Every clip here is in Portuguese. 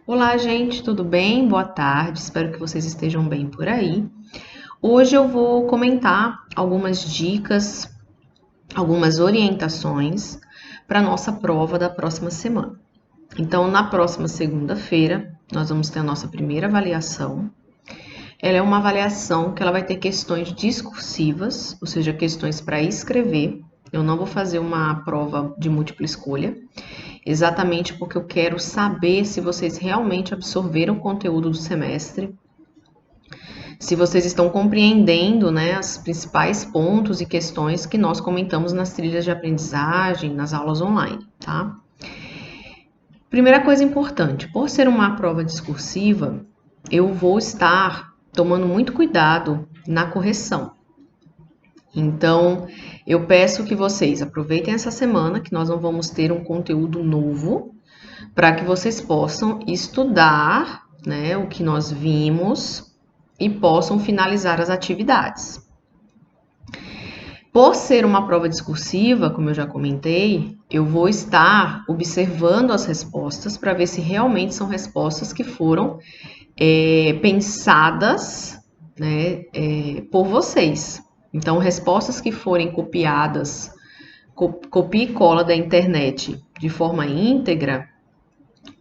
Olá, gente, tudo bem? Boa tarde, espero que vocês estejam bem por aí. Hoje eu vou comentar algumas dicas, algumas orientações para a nossa prova da próxima semana. Então, na próxima segunda-feira, nós vamos ter a nossa primeira avaliação. Ela é uma avaliação que ela vai ter questões discursivas, ou seja, questões para escrever. Eu não vou fazer uma prova de múltipla escolha, exatamente porque eu quero saber se vocês realmente absorveram o conteúdo do semestre, se vocês estão compreendendo, né, os principais pontos e questões que nós comentamos nas trilhas de aprendizagem, nas aulas online, tá? Primeira coisa importante, por ser uma prova discursiva, eu vou estar tomando muito cuidado na correção. Então, eu peço que vocês aproveitem essa semana, que nós não vamos ter um conteúdo novo, para que vocês possam estudar, né, o que nós vimos e possam finalizar as atividades. Por ser uma prova discursiva, como eu já comentei, eu vou estar observando as respostas para ver se realmente são respostas que foram pensadas, né, por vocês. Então, respostas que forem copiadas, copia e cola da internet de forma íntegra,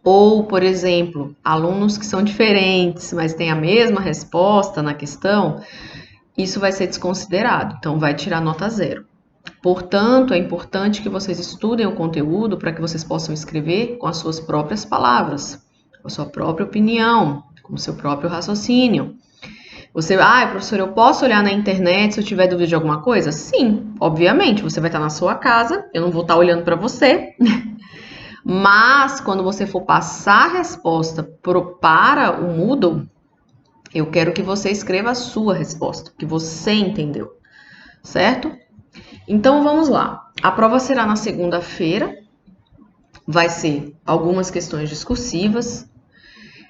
ou, por exemplo, alunos que são diferentes, mas têm a mesma resposta na questão, isso vai ser desconsiderado, então vai tirar nota 0. Portanto, é importante que vocês estudem o conteúdo para que vocês possam escrever com as suas próprias palavras, com a sua própria opinião, com o seu próprio raciocínio. Professor, eu posso olhar na internet se eu tiver dúvida de alguma coisa? Sim, obviamente, você vai estar na sua casa, eu não vou estar olhando para você, mas quando você for passar a resposta para o Moodle, eu quero que você escreva a sua resposta, que você entendeu, certo? Então vamos lá. A prova será na segunda-feira, vai ser algumas questões discursivas.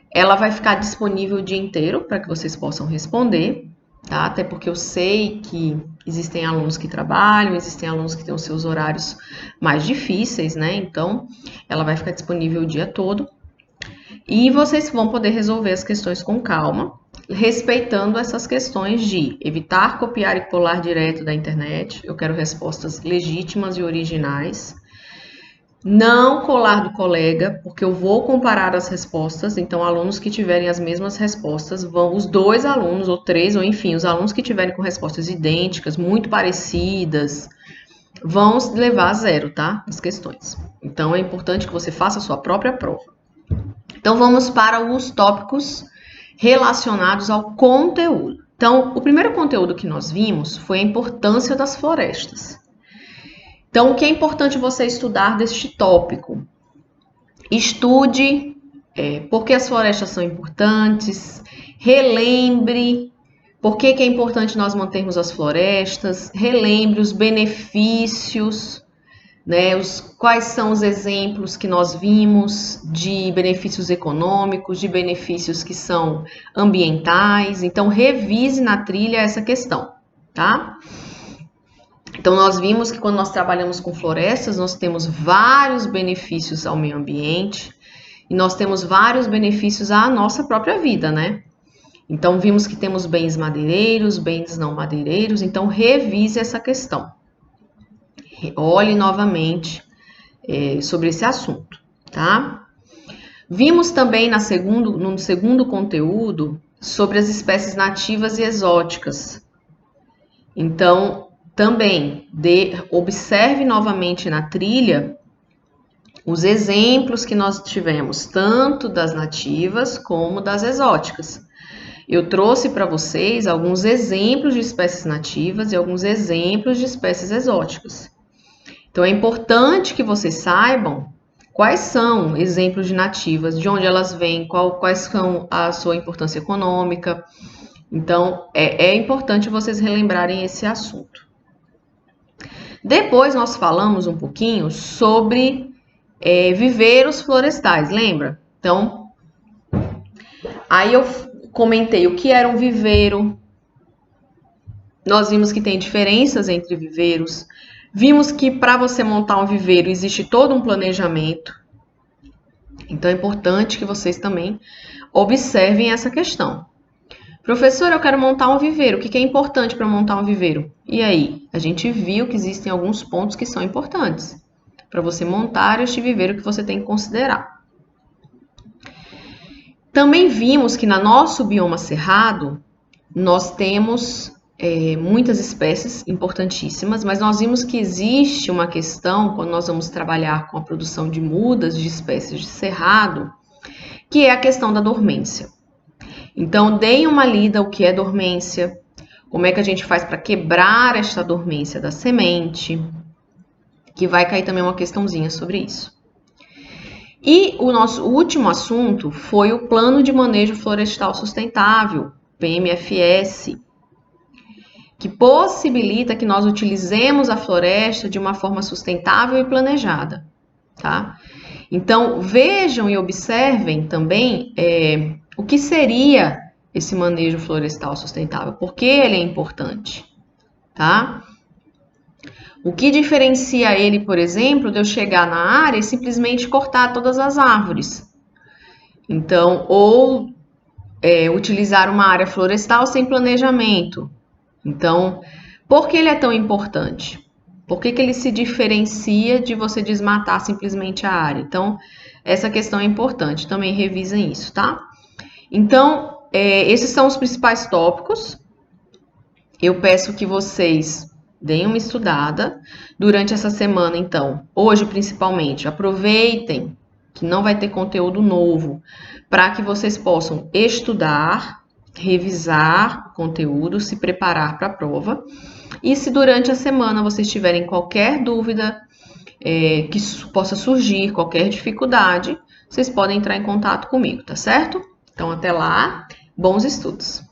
Ela vai ficar disponível o dia inteiro para que vocês possam responder, tá? Até porque eu sei que existem alunos que trabalham, existem alunos que têm os seus horários mais difíceis, né? Então, ela vai ficar disponível o dia todo. E vocês vão poder resolver as questões com calma, respeitando essas questões de evitar copiar e colar direto da internet. Eu quero respostas legítimas e originais. Não colar do colega, porque eu vou comparar as respostas, então alunos que tiverem as mesmas respostas, os dois alunos, ou três, ou enfim, os alunos que tiverem com respostas idênticas, muito parecidas, vão levar a 0, tá? As questões. Então é importante que você faça a sua própria prova. Então vamos para os tópicos relacionados ao conteúdo. Então, o primeiro conteúdo que nós vimos foi a importância das florestas. Então, o que é importante você estudar deste tópico? Estude por que as florestas são importantes, relembre por que é importante nós mantermos as florestas, relembre os benefícios, né, quais são os exemplos que nós vimos de benefícios econômicos, de benefícios que são ambientais. Então, revise na trilha essa questão, tá? Então, nós vimos que quando nós trabalhamos com florestas, nós temos vários benefícios ao meio ambiente e nós temos vários benefícios à nossa própria vida, né? Então, vimos que temos bens madeireiros, bens não madeireiros, então revise essa questão. Olhe novamente sobre esse assunto, tá? Vimos também no segundo conteúdo sobre as espécies nativas e exóticas. Então, também observe novamente na trilha os exemplos que nós tivemos, tanto das nativas como das exóticas. Eu trouxe para vocês alguns exemplos de espécies nativas e alguns exemplos de espécies exóticas. Então, é importante que vocês saibam quais são exemplos de nativas, de onde elas vêm, quais são a sua importância econômica. Então, é importante vocês relembrarem esse assunto. Depois, nós falamos um pouquinho sobre viveiros florestais, lembra? Então, aí eu comentei o que era um viveiro. Nós vimos que tem diferenças entre viveiros. Vimos que para você montar um viveiro existe todo um planejamento. Então, é importante que vocês também observem essa questão. Professor, eu quero montar um viveiro. O que é importante para montar um viveiro? E aí? A gente viu que existem alguns pontos que são importantes para você montar este viveiro que você tem que considerar. Também vimos que no nosso bioma cerrado, nós temos muitas espécies importantíssimas, mas nós vimos que existe uma questão, quando nós vamos trabalhar com a produção de mudas de espécies de cerrado, que é a questão da dormência. Então, deem uma lida o que é dormência, como é que a gente faz para quebrar esta dormência da semente, que vai cair também uma questãozinha sobre isso. E o nosso último assunto foi o Plano de Manejo Florestal Sustentável, PMFS, que possibilita que nós utilizemos a floresta de uma forma sustentável e planejada, tá? Então, vejam e observem também o que seria esse manejo florestal sustentável, por que ele é importante, tá? O que diferencia ele, por exemplo, de eu chegar na área e simplesmente cortar todas as árvores. Então, ou utilizar uma área florestal sem planejamento. Então, por que ele é tão importante? Por que ele se diferencia de você desmatar simplesmente a área? Então, essa questão é importante. Também revisem isso, tá? Então, esses são os principais tópicos. Eu peço que vocês deem uma estudada durante essa semana, então. Hoje, principalmente, aproveitem que não vai ter conteúdo novo, para que vocês possam estudar, revisar o conteúdo, se preparar para a prova. E se durante a semana vocês tiverem qualquer dúvida que possa surgir, qualquer dificuldade, vocês podem entrar em contato comigo, tá certo? Então, até lá, bons estudos!